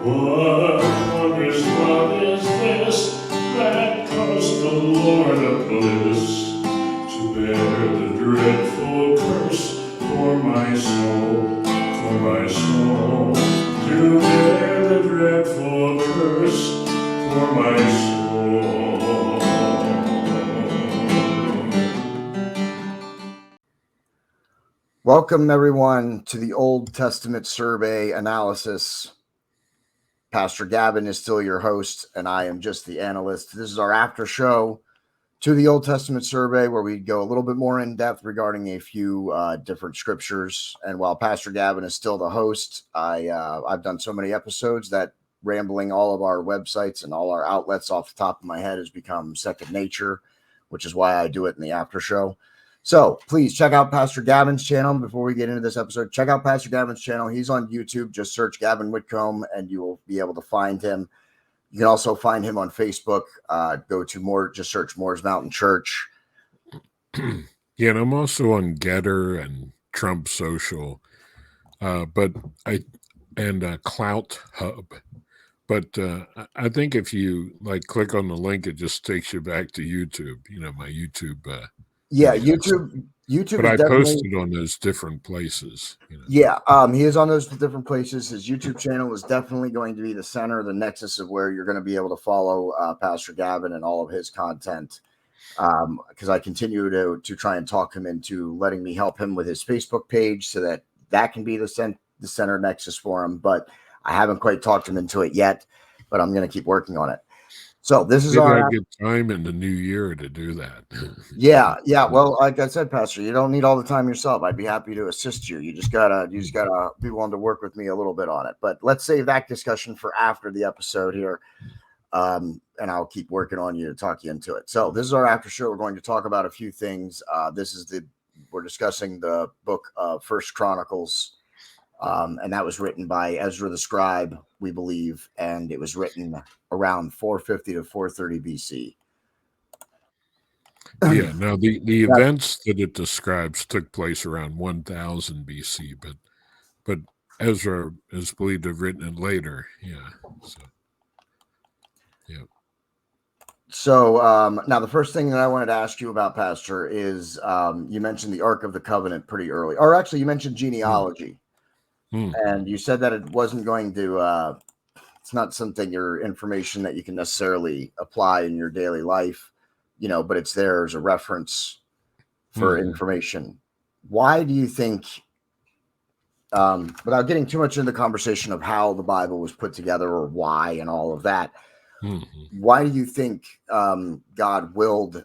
What wondrous love is this that caused the Lord of bliss to bear the dreadful curse for my soul, to bear the dreadful curse for my soul. Welcome, everyone, to the Old Testament Survey Analysis. Pastor Gavin is still your host, and I am just the analyst. This is our after show to the Old Testament Survey, where we go a little bit more in depth regarding a few different scriptures. And while Pastor Gavin is still the host, I've done so many episodes that rambling all of our websites and all our outlets off the top of my head has become second nature, which is why I do it in the after show. So please check out Pastor Gavin's channel. Before we get into this episode, check out Pastor Gavin's channel. He's on YouTube. Just search Gavin Whitcomb and you will be able to find him. You can also find him on Facebook. Go to just search Moore's Mountain Church. Yeah, and I'm also on Getter and Trump Social, and Clout Hub. But I think if you click on the link, it just takes you back to YouTube. My YouTube. YouTube. But I posted on those different places. Yeah, he is on those different places. His YouTube channel is definitely going to be the center, the nexus of where you're going to be able to follow Pastor Gavin and all of his content. Because I continue to try and talk him into letting me help him with his Facebook page so that can be the center nexus for him. But I haven't quite talked him into it yet, but I'm going to keep working on it. So this is our good time in the new year to do that. Yeah. Well, like I said, Pastor, you don't need all the time yourself. I'd be happy to assist you. You just gotta be willing to work with me a little bit on it. But let's save that discussion for after the episode here. And I'll keep working on you to talk you into it. So this is our after show. We're going to talk about a few things. We're discussing the book of First Chronicles. And that was written by Ezra the scribe, we believe, and it was written around 450 to 430 BC. Yeah, now the events that it describes took place around 1000 BC, but Ezra is believed to have written it later. Yeah. So now the first thing that I wanted to ask you about, Pastor, is you mentioned the Ark of the Covenant pretty early, or actually you mentioned genealogy. And you said that it wasn't going to, it's not something or information that you can necessarily apply in your daily life, but it's there as a reference for information. Why do you think, without getting too much into the conversation of how the Bible was put together or why and all of that, why do you think God willed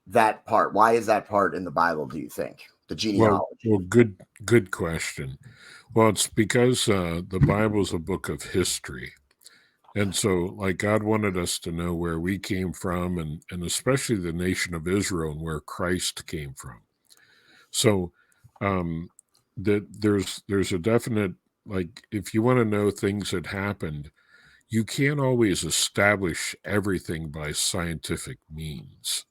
that part? Why is that part in the Bible, do you think? The genealogy. Well, good question. Well, it's because the Bible is a book of history. And so, God wanted us to know where we came from, and especially the nation of Israel and where Christ came from. So there's a definite, if you want to know things that happened, you can't always establish everything by scientific means.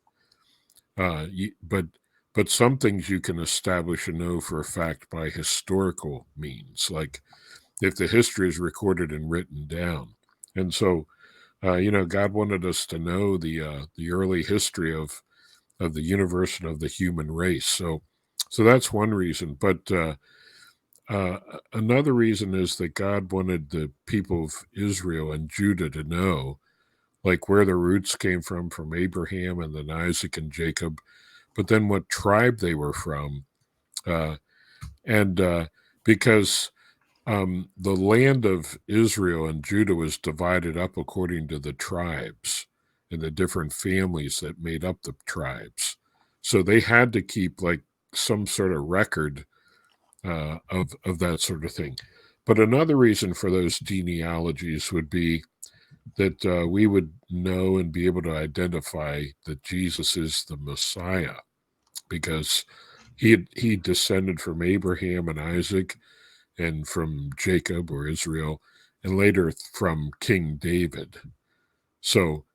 But some things you can establish and know for a fact by historical means, like if the history is recorded and written down. And so, God wanted us to know the early history of the universe and of the human race. So that's one reason. But another reason is that God wanted the people of Israel and Judah to know, where the roots came from Abraham and then Isaac and Jacob, but then what tribe they were from. Because the land of Israel and Judah was divided up according to the tribes and the different families that made up the tribes. So they had to keep some sort of record of that sort of thing. But another reason for those genealogies would be that we would know and be able to identify that Jesus is the Messiah, because he descended from Abraham and Isaac and from Jacob or Israel, and later from King David. So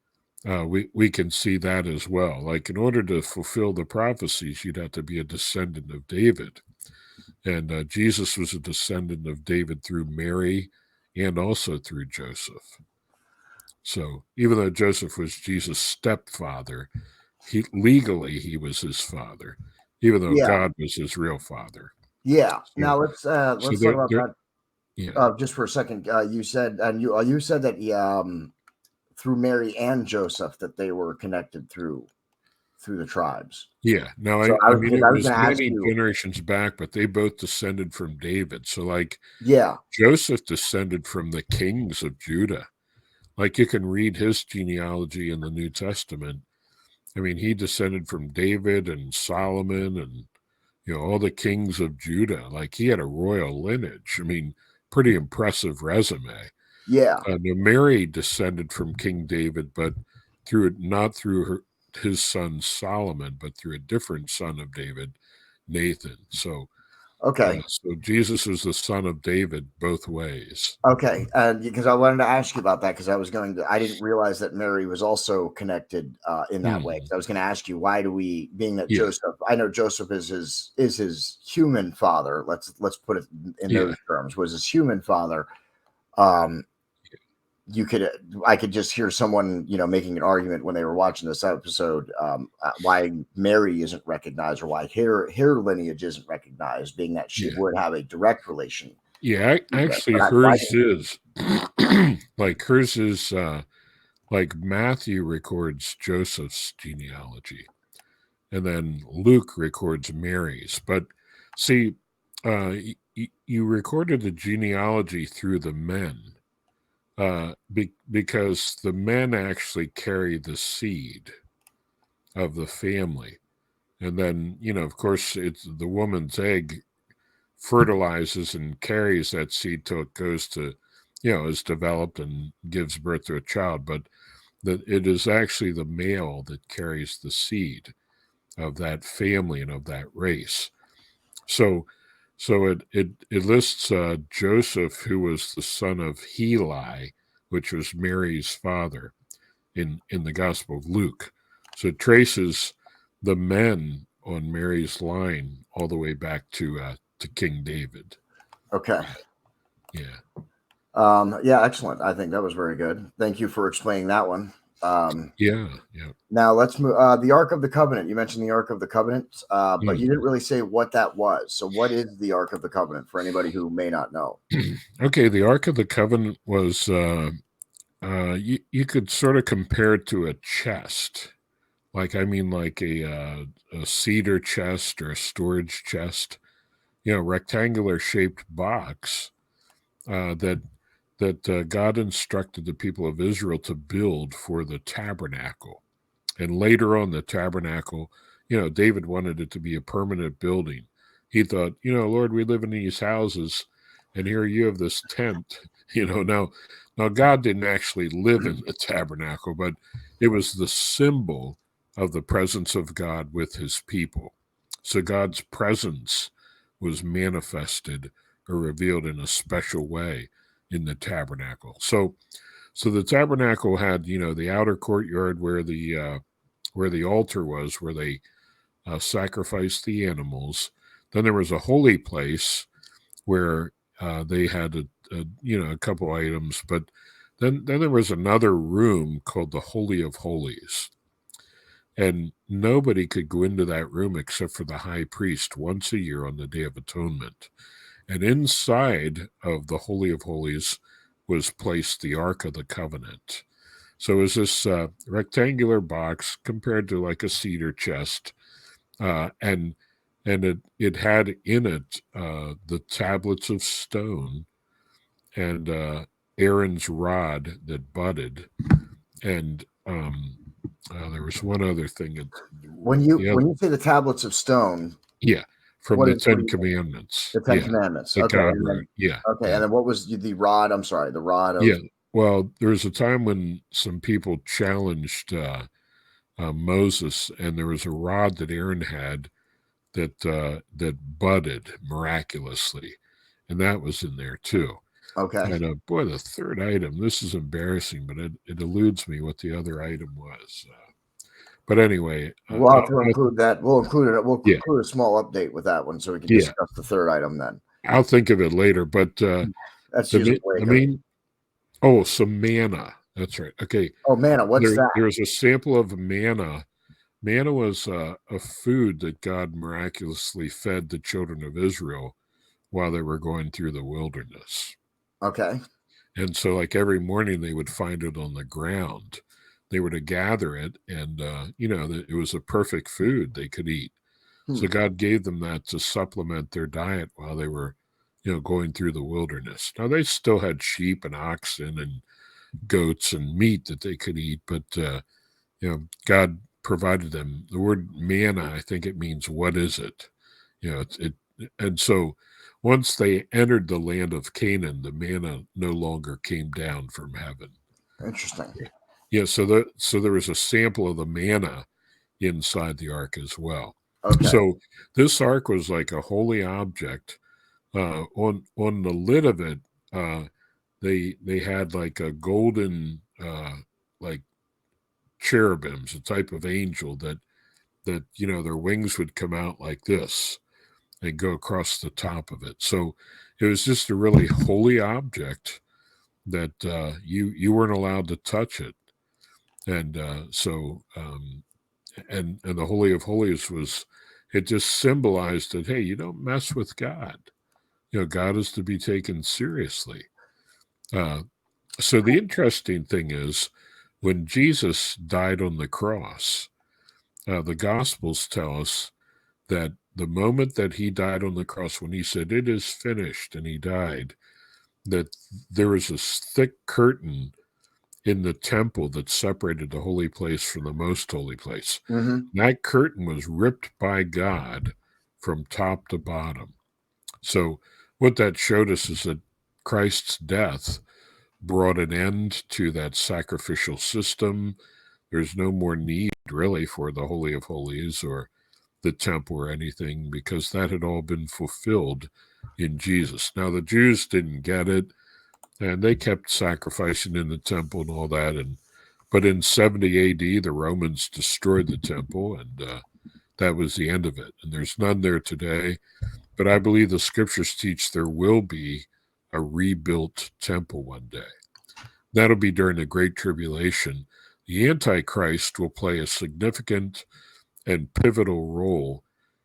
we can see that as well. In order to fulfill the prophecies, you'd have to be a descendant of David. And Jesus was a descendant of David through Mary and also through Joseph. So even though Joseph was Jesus' stepfather, legally he was his father, even though Yeah. God was his real father. Yeah. So, Now let's talk about that. Yeah. Just for a second, you said, and you said that through Mary and Joseph that they were connected through the tribes. Yeah. Now, So I mean, it I was was going to ask many you. generations back, but they both descended from David. So, like, Yeah. Joseph descended from the kings of Judah. Like, you can read his genealogy in the New Testament. I mean, he descended from David and Solomon and, all the kings of Judah. Like, he had a royal lineage. I mean, pretty impressive resume. Yeah. Now, Mary descended from King David, but not through his son Solomon, but through a different son of David, Nathan. So, Okay. so Jesus is the son of David both ways. Okay. Because I wanted to ask you about that, because I didn't realize that Mary was also connected in that way. I was going to ask you, why do we, being that Yeah. Joseph, I know Joseph is his human father. Let's put it in those terms, was his human father. I could just hear someone, making an argument when they were watching this episode, why Mary isn't recognized, or why her lineage isn't recognized, being that she would have a direct relation. Yeah, actually, hers is like Matthew records Joseph's genealogy, and then Luke records Mary's. But see, you recorded the genealogy through the men, because the men actually carry the seed of the family, and then of course, it's the woman's egg fertilizes and carries that seed till it goes to, is developed and gives birth to a child. But that it is actually the male that carries the seed of that family and of that race. So it lists Joseph, who was the son of Heli, which was Mary's father, in the Gospel of Luke. So it traces the men on Mary's line all the way back to King David. Okay. Yeah. Yeah, excellent. I think that was very good. Thank you for explaining that one. Yeah. Now let's move. The Ark of the Covenant. You mentioned the Ark of the Covenant, but you didn't really say what that was. So, what is the Ark of the Covenant for anybody who may not know? Okay, the Ark of the Covenant was you could sort of compare it to a chest, like a cedar chest or a storage chest, rectangular shaped box that God instructed the people of Israel to build for the tabernacle. And later on, the tabernacle, David wanted it to be a permanent building. He thought, Lord, we live in these houses, and here you have this tent. Now God didn't actually live in the tabernacle, but it was the symbol of the presence of God with his people. So God's presence was manifested or revealed in a special way in the tabernacle. So the tabernacle had, the outer courtyard where the altar was, where they sacrificed the animals. Then there was a holy place where they had a couple items, but then there was another room called the Holy of Holies, and nobody could go into that room except for the high priest once a year on the Day of Atonement. And inside of the Holy of Holies was placed the Ark of the Covenant. So it was this rectangular box compared to like a cedar chest, and it had in it the tablets of stone and Aaron's rod that budded, and there was one other thing. When you say the tablets of stone, From the Ten Commandments. The Ten Commandments. That Okay. God wrote. Okay. And then what was the rod? I'm sorry, the rod of. Yeah. Well, there was a time when some people challenged Moses, and there was a rod that Aaron had that budded miraculously, and that was in there too. Okay. And boy, the third item. This is embarrassing, but it eludes me what the other item was. But anyway, we'll have to include that. We'll include it. We'll include a small update with that one, so we can Yeah. discuss the third item then. I'll think of it later. But That's The, usually ma- the way the it goes. main, oh, some manna. That's right. Okay. Oh, manna, what's that? There's a sample of manna. Manna was a food that God miraculously fed the children of Israel while they were going through the wilderness. Okay. And so, like every morning, they would find it on the ground. They were to gather it, and it was a perfect food they could eat. Hmm. So God gave them that to supplement their diet while they were, going through the wilderness. Now they still had sheep and oxen and goats and meat that they could eat, but God provided them. The word manna, I think it means what is it? And so once they entered the land of Canaan, the manna no longer came down from heaven. Interesting. Yeah, so there was a sample of the manna inside the ark as well. Okay. So this ark was like a holy object. On the lid of it, they had like a golden like cherubims, a type of angel that their wings would come out like this and go across the top of it. So it was just a really holy object that you weren't allowed to touch it. And and the Holy of Holies it just symbolized that, hey, you don't mess with God. God is to be taken seriously. So the interesting thing is when Jesus died on the cross, the Gospels tell us that the moment that he died on the cross, when he said, "It is finished," and he died, that there was this thick curtain in the temple that separated the holy place from the most holy place. Mm-hmm. That curtain was ripped by God from top to bottom. So what that showed us is that Christ's death brought an end to that sacrificial system. There's no more need really for the Holy of Holies or the temple or anything, because that had all been fulfilled in Jesus. Now the Jews didn't get it, and they kept sacrificing in the temple and all that. But in 70 AD, the Romans destroyed the temple, and that was the end of it. And there's none there today. But I believe the scriptures teach there will be a rebuilt temple one day. That'll be during the Great Tribulation. The Antichrist will play a significant and pivotal role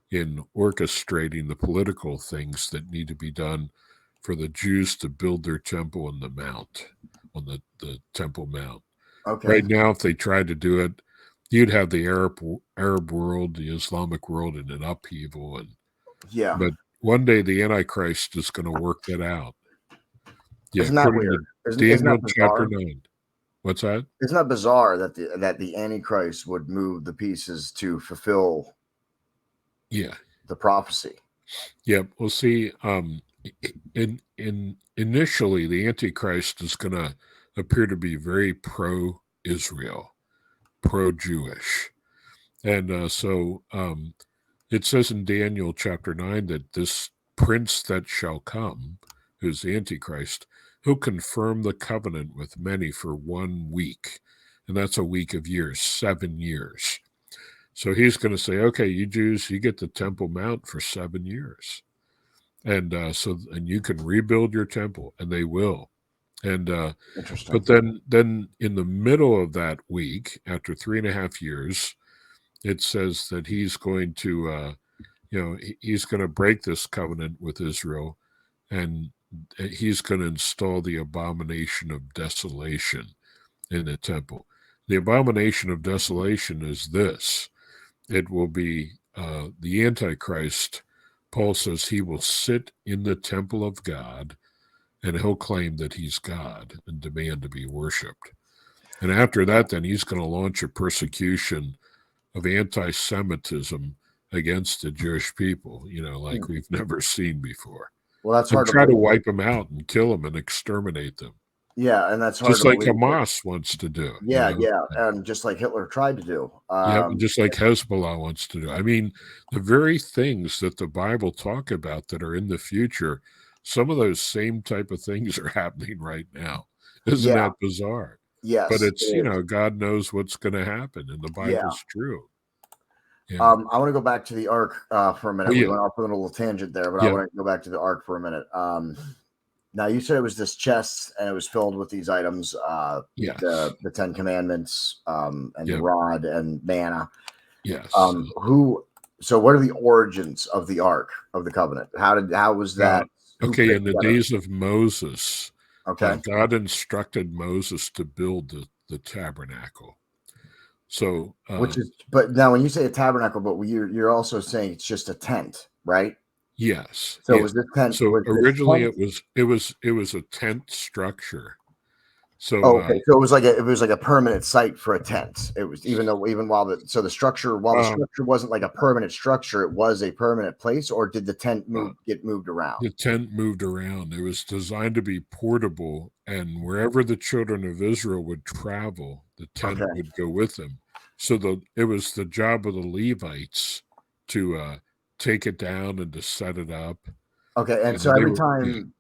in orchestrating the political things that need to be done for the Jews to build their temple on the mount, on the Temple Mount. Okay. Right now, if they tried to do it, you'd have the Arab world, the Islamic world in an upheaval. Yeah. But one day the Antichrist is going to work that out. Yeah, Isn't that according weird? to Isn't Daniel that chapter bizarre? 9. What's that? Isn't that bizarre that the Antichrist would move the pieces to fulfill Yeah. the prophecy? Yeah. We'll see. In initially, the Antichrist is going to appear to be very pro-Israel, pro-Jewish. And so it says in Daniel chapter 9 that this prince that shall come, who's the Antichrist, he'll confirm the covenant with many for 1 week. And that's a week of years, 7 years. So he's going to say, okay, you Jews, you get the Temple Mount for 7 years. And and you can rebuild your temple, and they will. And Interesting. but then in the middle of that week, after 3.5 years, it says that he's going to he's going to break this covenant with Israel, and he's going to install the abomination of desolation in the temple. The abomination of desolation is this: it will be the Antichrist. Paul says he will sit in the temple of God, and he'll claim that he's God and demand to be worshipped. And after that, then he's going to launch a persecution of anti-Semitism against the Jewish people, like we've never seen before. Well, that's And hard to try to believe. wipe them out and kill them and exterminate them. Yeah, and that's hard Just to like believe. Hamas wants to do. Yeah, and just like Hitler tried to do. Yeah, just like Hezbollah wants to do. I mean, the very things that the Bible talk about that are in the future, some of those same type of things are happening right now. Isn't Yeah. that bizarre? Yes, But it's, it is. God knows what's going to happen, and the Bible's true. Yeah. I want to go back to the ark for a minute. Oh, We yeah. went off on a little tangent there, but I Yeah. want to go back to the ark for a minute. Now you said it was this chest and it was filled with these items, Yes. the 10 Commandments, and the Yep. rod and manna. Yes. So what are the origins of the Ark of the Covenant? How was that? Who put Okay, it in the together? days of Moses, Okay. God instructed Moses to build the tabernacle. So, But now when you say a tabernacle, but you're also saying it's just a tent, right? yes. So Yeah. was this tent? So Was this originally tent? it was a tent structure. So Oh, okay. So it was like a permanent site for a tent. It was even while the structure wasn't like a permanent structure, it was a permanent place, or did the tent get moved around? the tent moved around. It was designed to be portable, and wherever the children of Israel would travel, the tent Okay. would go with them. So it was the job of the Levites to take it down and to set it up. Okay, and so every time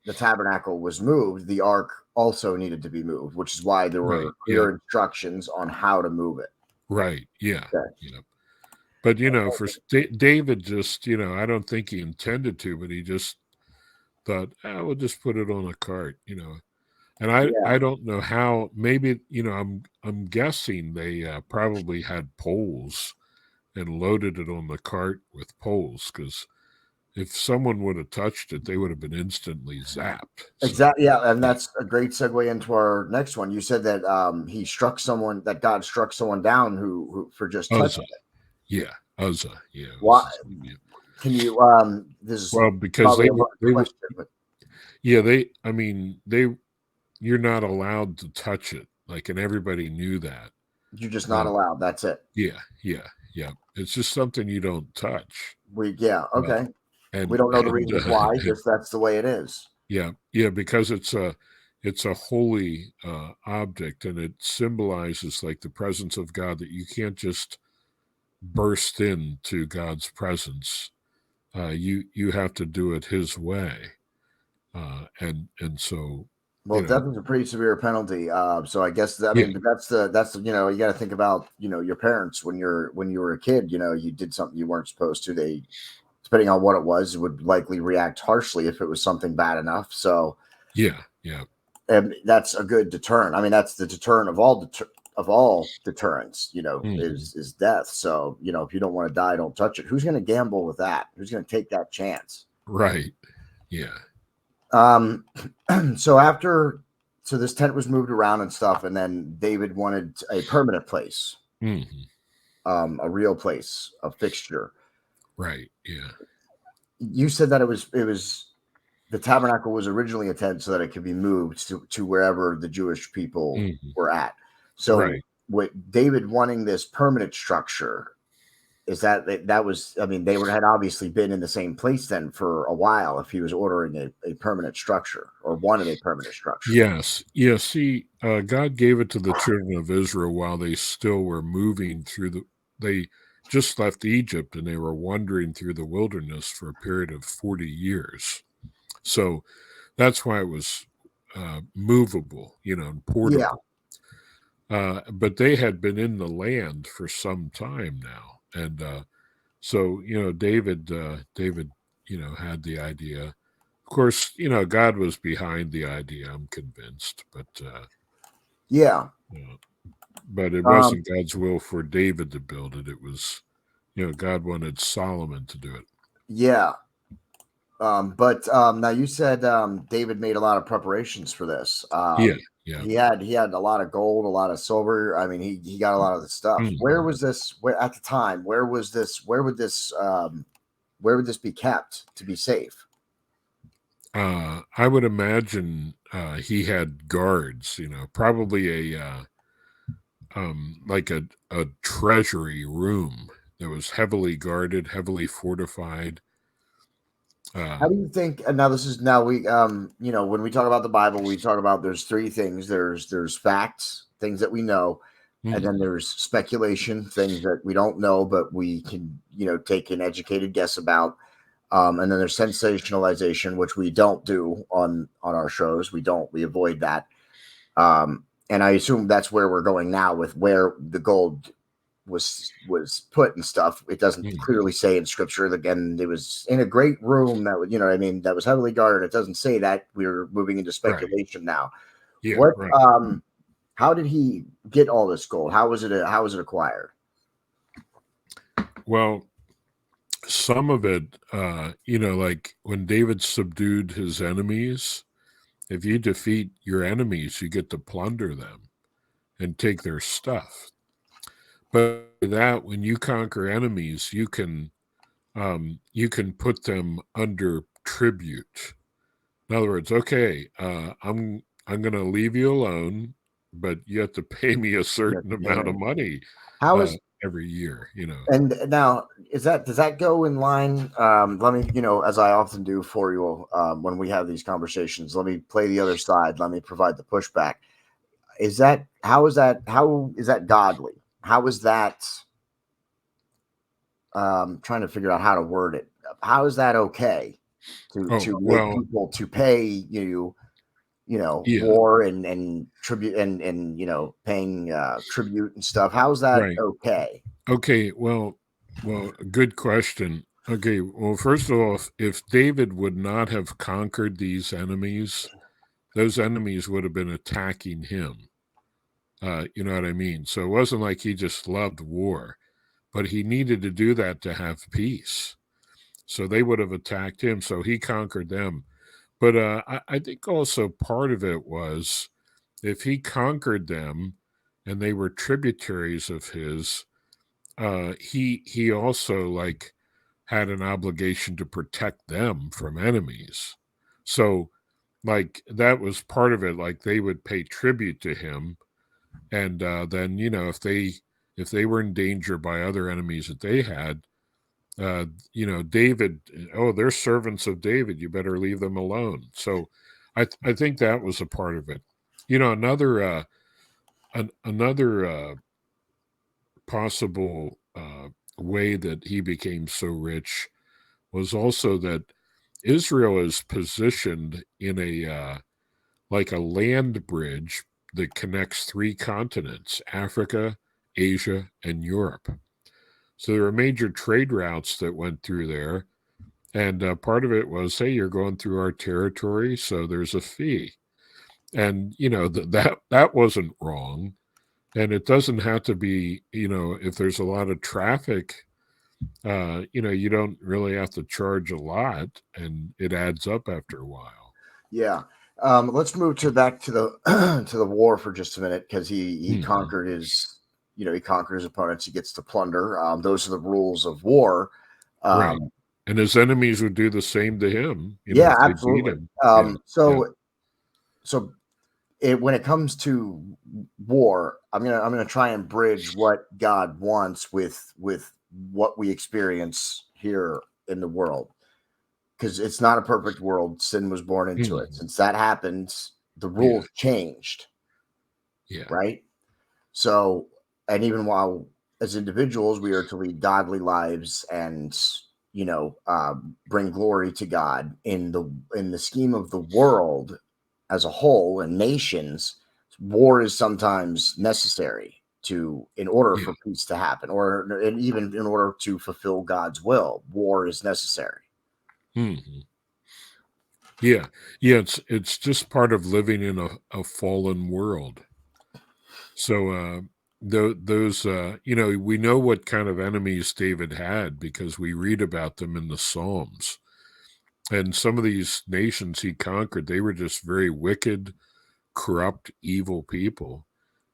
the tabernacle was moved, the ark also needed to be moved, which is why there were clear instructions on how to move it. Right. Yeah. Okay. Yeah. But for David, just I don't think he intended to, but he just thought, we'll just put it on a cart, And I don't know how. Maybe I'm guessing they probably had poles and loaded it on the cart with poles, because if someone would have touched it, they would have been instantly zapped. Exactly. Yeah, and that's a great segue into our next one. You said that that God struck someone down who for just touching it. Yeah, Uzzah. Yeah. Why? Can you? This is because probably a hard question, but you're not allowed to touch it, and everybody knew that. You're just not allowed. That's it. Yeah. It's just something you don't touch. Okay. And we don't know the reasons why. Just that's the way it is. Yeah, because it's a holy object, and it symbolizes the presence of God, that you can't just burst into God's presence. You have to do it His way, and so. Well, death is a pretty severe penalty. So I guess that's you got to think about your parents when you were a kid. You did something you weren't supposed to. They, depending on what it was, would likely react harshly if it was something bad enough. So yeah, and that's a good deterrent. I mean, that's the deterrent of all deterrents. Is death. So if you don't want to die, don't touch it. Who's going to gamble with that? Who's going to take that chance? Right. Yeah. So this tent was moved around and stuff, and then David wanted a permanent place, a real place, a fixture. Right. Yeah. You said that it was the tabernacle was originally a tent so that it could be moved to wherever the Jewish people were at. So with David wanting this permanent structure, is that was, I mean, had obviously been in the same place then for a while if he was ordering a permanent structure or wanted a permanent structure. Yes. Yeah. See, God gave it to the children of Israel while they still were moving through they just left Egypt, and they were wandering through the wilderness for a period of 40 years. So that's why it was movable, and portable. Yeah. But they had been in the land for some time now. And so, David, had the idea. Of course, God was behind the idea, I'm convinced. But but it wasn't God's will for David to build it. It was, God wanted Solomon to do it. Yeah. But now you said David made a lot of preparations for this. Yeah. He had a lot of gold, a lot of silver. I mean, he got a lot of the stuff. Where was this? At the time? Where was this? Where would this be kept to be safe? I would imagine he had guards. Probably a treasury room that was heavily guarded, heavily fortified. How do you think? And now we when we talk about the Bible, we talk about there's three things. There's facts, things that we know, and then there's speculation, things that we don't know but we can take an educated guess about. And then there's sensationalization, which we don't do on our shows. We avoid that. And I assume that's where we're going now with where the gold was put and stuff. It doesn't clearly say in scripture. Again, it was in a great room that was, you know what I mean, that was heavily guarded. It doesn't say that. We're moving into speculation now. Yeah, What right. How did he get all this gold? How was it acquired? Well, some of it, like when David subdued his enemies, if you defeat your enemies, you get to plunder them and take their stuff. But that when you conquer enemies, you can put them under tribute. In other words, okay, I'm going to leave you alone, but you have to pay me a certain amount of money every year. And now does that go in line? Let me, as I often do for you when we have these conversations, let me play the other side. Let me provide the pushback. How is that godly? How is that? Trying to figure out how to word it. How is that okay to make people to pay you, war and tribute and paying tribute and stuff? How is that okay? Okay, well, good question. Okay, well, first of all, if David would not have conquered these enemies, those enemies would have been attacking him. You know what I mean? So it wasn't like he just loved war, but he needed to do that to have peace. So they would have attacked him, so he conquered them. But I think also part of it was if he conquered them and they were tributaries of his, he also had an obligation to protect them from enemies. So that was part of it. Like they would pay tribute to him, and then if they were in danger by other enemies that they had, David, they're servants of David, you better leave them alone. So I think that was a part of it. Another possible way that he became so rich was also that Israel is positioned in a like a land bridge that connects 3 continents, Africa, Asia, and Europe. So there are major trade routes that went through there. And part of it was, hey, you're going through our territory, so there's a fee. And, that wasn't wrong. And it doesn't have to be, if there's a lot of traffic, you don't really have to charge a lot, and it adds up after a while. Yeah. Let's move back to the to the war for just a minute, because he conquered his opponents. He gets to plunder. Those are the rules of war. Right. And his enemies would do the same to him. Yeah, absolutely. So when it comes to war, I'm gonna try and bridge what God wants with what we experience here in the world, because it's not a perfect world. Sin was born into it. Since that happened, the rules changed. Yeah. Right. So, and even while as individuals we are to lead godly lives and bring glory to God in the scheme of the world as a whole and nations, war is sometimes necessary in order for peace to happen, and even in order to fulfill God's will, war is necessary. Yeah, it's just part of living in a fallen world. So those we know what kind of enemies David had because we read about them in the Psalms. And some of these nations he conquered, they were just very wicked, corrupt, evil people.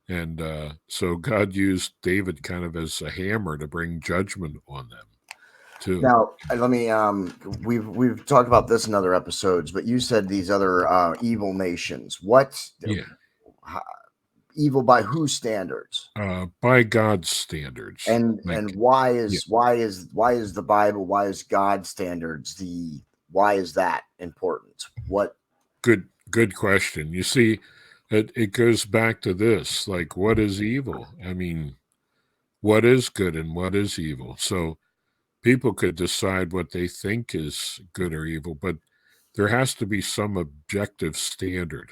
And so God used David kind of as a hammer to bring judgment on them too. Now, let me we've talked about this in other episodes, but you said these other evil nations. What evil by whose standards? By God's standards. And why is the Bible, why is God's standards why is that important? What? Good question. You see, it goes back to this, like, what is evil? I mean, what is good and what is evil? So people could decide what they think is good or evil, but there has to be some objective standard.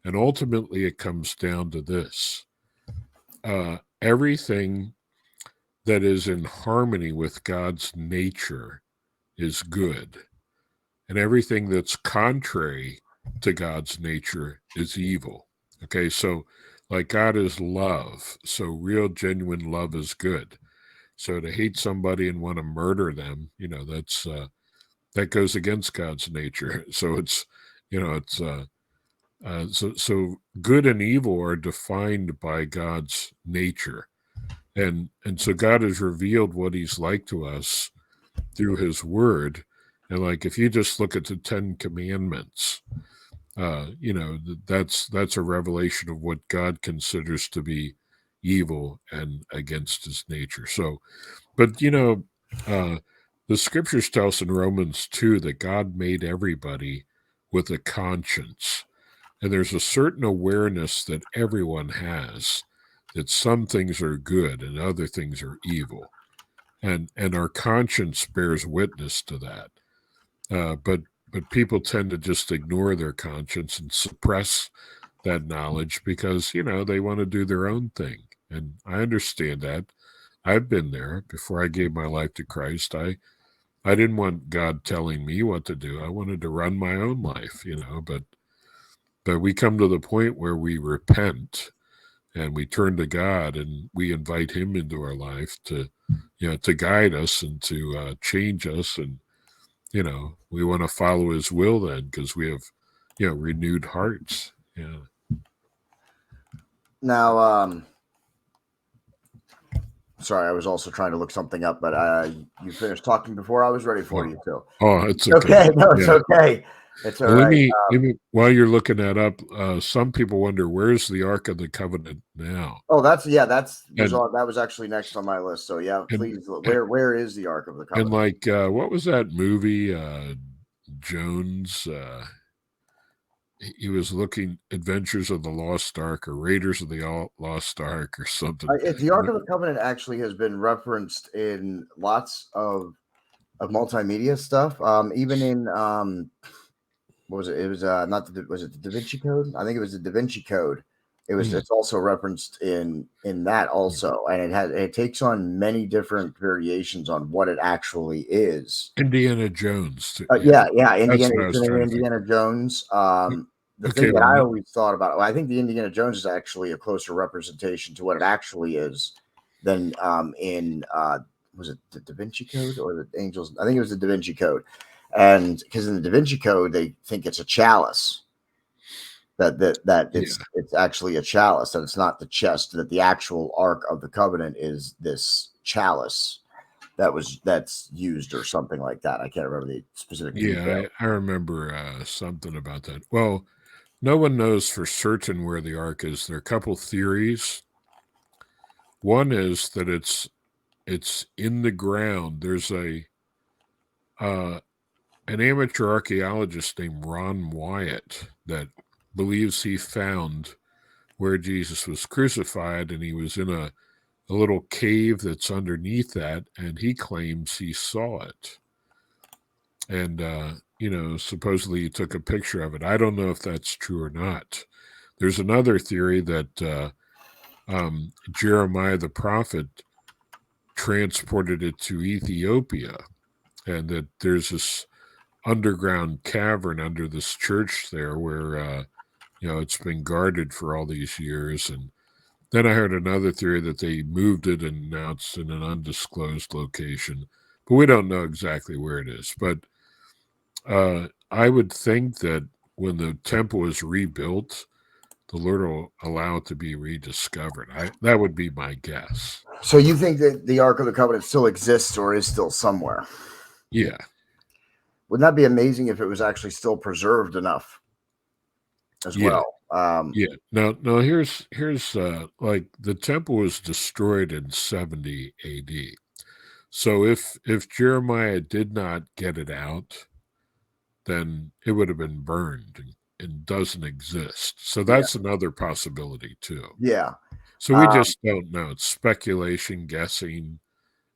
And ultimately it comes down to this. Everything that is in harmony with God's nature is good. And everything that's contrary to God's nature is evil. Okay, so like God is love, so real genuine love is good. So to hate somebody and want to murder them, that's that goes against God's nature. So it's it's so good and evil are defined by God's nature, and so God has revealed what He's like to us through His Word. And like if you just look at the Ten Commandments, that's a revelation of what God considers to be evil and against His nature. So, but the Scriptures tell us in Romans 2 that God made everybody with a conscience. And there's a certain awareness that everyone has that some things are good and other things are evil. And our conscience bears witness to that. But people tend to just ignore their conscience and suppress that knowledge because, they want to do their own thing. And I understand that. I've been there. Before I gave my life to Christ, I didn't want God telling me what to do. I wanted to run my own life, but we come to the point where we repent and we turn to God and we invite Him into our life to guide us and to change us. And, we want to follow His will then because we have, renewed hearts. Yeah. Now, sorry, I was also trying to look something up, but you finished talking before I was ready for you to. Oh, it's okay. Okay. No, it's okay. It's all Well, right. let me, while you're looking that up, some people wonder, where's the Ark of the Covenant now? Oh, that And was actually next on my list. So yeah, and please, where is the Ark of the and Covenant? like what was that movie? Jones. He was looking Adventures of the Lost Ark or Raiders of the Lost Ark or something. The Ark of the Covenant actually has been referenced in lots of multimedia stuff. Even in what was it? It was not the, was it the Da Vinci Code? I think it was the Da Vinci Code. It's also referenced in that also, and it takes on many different variations on what it actually is. Indiana Jones. Yeah, That's what I was trying to think. Indiana Jones. The Okay, thing that I always thought about, I think the Indiana Jones is actually a closer representation to what it actually is than in was it the Da Vinci Code or the Angels? I think it was the Da Vinci Code, and because in the Da Vinci Code they think it's a chalice. That it's actually a chalice, that it's not the chest, that the actual Ark of the Covenant is this chalice that's used or something like that. I can't remember the specific detail. I remember something about that. Well, no one knows for certain where the Ark is. There are a couple theories. One is that it's in the ground. There's an amateur archaeologist named Ron Wyatt that believes he found where Jesus was crucified, and he was in a little cave that's underneath that, and he claims he saw it. And, supposedly he took a picture of it. I don't know if that's true or not. There's another theory that Jeremiah the prophet transported it to Ethiopia, and that there's this underground cavern under this church there where, it's been guarded for all these years. And then I heard another theory that they moved it and now it's in an undisclosed location, but we don't know exactly where it is. But I would think that when the temple is rebuilt, the Lord will allow it to be rediscovered. That would be my guess. So you think that the Ark of the Covenant still exists or is still somewhere? Yeah. Wouldn't that be amazing if it was actually still preserved enough as well? Yeah. Now here's like the temple was destroyed in 70 AD. So if Jeremiah did not get it out, then it would have been burned and doesn't exist. So that's another possibility too. Yeah. So we just don't know. It's speculation, guessing,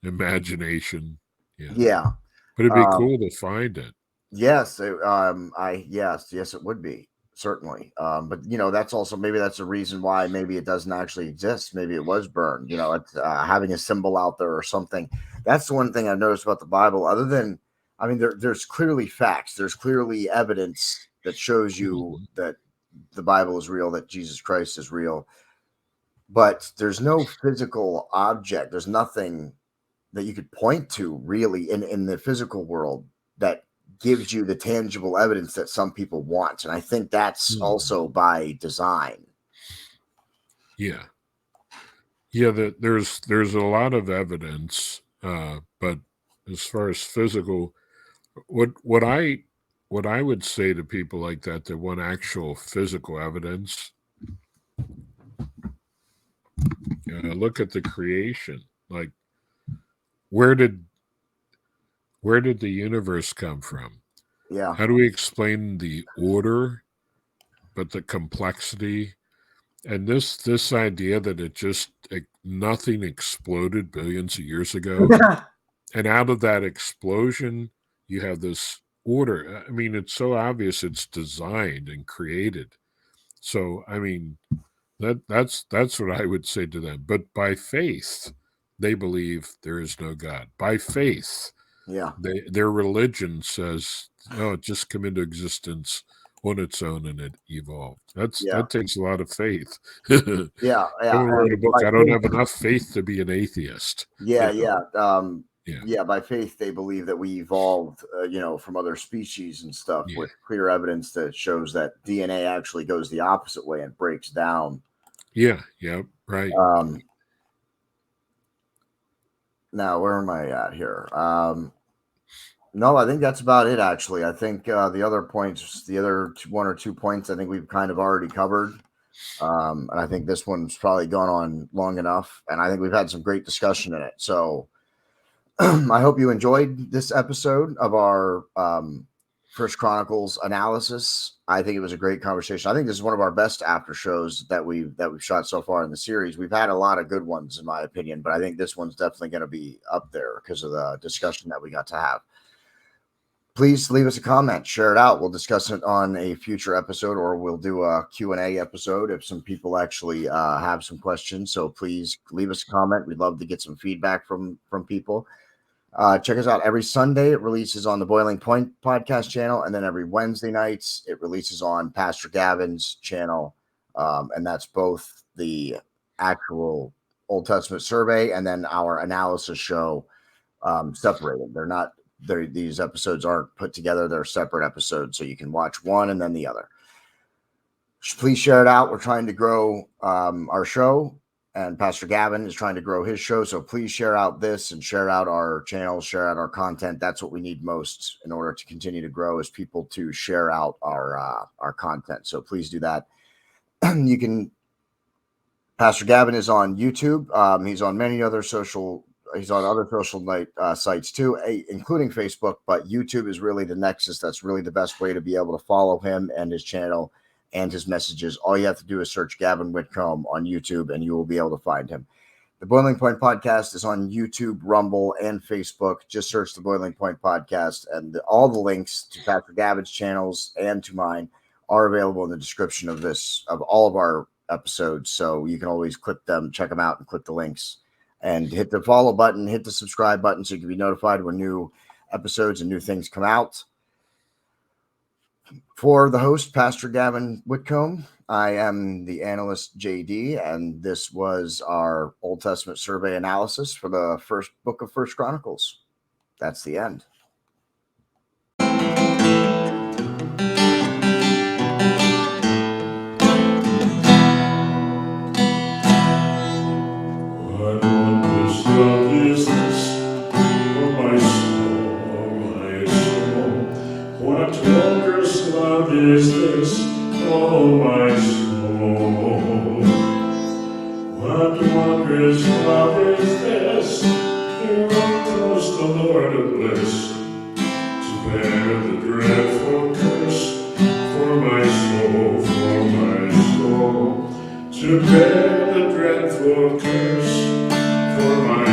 imagination. Yeah. But it'd be cool to find it. Yes. Yes, it would be. certainly. But that's also, maybe that's a reason why maybe it doesn't actually exist. Maybe it was burned. It's having a symbol out there or something. That's the one thing I've noticed about the Bible. Other than, I mean, there's clearly facts. There's clearly evidence that shows you that the Bible is real, that Jesus Christ is real. But there's no physical object. There's nothing that you could point to really in the physical world that gives you the tangible evidence that some people want. And I think that's also by design. Yeah. There's a lot of evidence, but as far as physical, what I would say to people like that want actual physical evidence, look at the creation. Like, where did the universe come from? Yeah. How do we explain the order, but the complexity? And this idea that it just nothing exploded billions of years ago, and out of that explosion, you have this order. I mean, it's so obvious it's designed and created. So, I mean, that's what I would say to them. But by faith, they believe there is no God. By faith, their religion says, "No, it just come into existence on its own and it evolved." That takes a lot of faith. Yeah. I wrote a book. I don't have enough faith to be an atheist. By faith, they believe that we evolved, from other species and stuff, with clear evidence that shows that DNA actually goes the opposite way and breaks down. Yeah. Right. Now, where am I at here? No, I think that's about it, actually. I think the other points, one or 2 points, I think we've kind of already covered. And I think this one's probably gone on long enough. And I think we've had some great discussion in it. So I hope you enjoyed this episode of our First Chronicles analysis. I think it was a great conversation. I think this is one of our best after shows that we've shot so far in the series. We've had a lot of good ones, in my opinion, but I think this one's definitely going to be up there because of the discussion that we got to have. Please leave us a comment, share it out. We'll discuss it on a future episode, or we'll do a Q&A episode if some people actually have some questions. So please leave us a comment. We'd love to get some feedback from people. Check us out every Sunday. It releases on the Boiling Point podcast channel, and then every Wednesday nights it releases on Pastor Gavin's channel, and that's both the actual Old Testament survey and then our analysis show separated. These episodes aren't put together. They're separate episodes, so you can watch one and then the other. Please share it out. We're trying to grow our show, and Pastor Gavin is trying to grow his show. So please share out this and share out our channels, share out our content. That's what we need most in order to continue to grow, is people to share out our content. So please do that. Pastor Gavin is on YouTube. He's on many other He's on other social sites too, including Facebook, but YouTube is really the nexus. That's really the best way to be able to follow him and his channel and his messages. All you have to do is search Gavin Whitcomb on YouTube and you will be able to find him. The Boiling Point Podcast is on YouTube, Rumble, and Facebook. Just search the Boiling Point Podcast, and all the links to Pastor Gavin's channels and to mine are available in the description of all of our episodes. So you can always click them, check them out, and click the links. And hit the follow button, hit the subscribe button so you can be notified when new episodes and new things come out. For the host, Pastor Gavin Whitcomb, I am the analyst, JD, and this was our Old Testament survey analysis for the first book of First Chronicles. That's the end. Love is this, oh my soul, what wondrous love is this, oh my soul, what wondrous love is this, here comes the Lord of bliss, to bear the dreadful curse, for my soul, to bear the dreadful curse, for my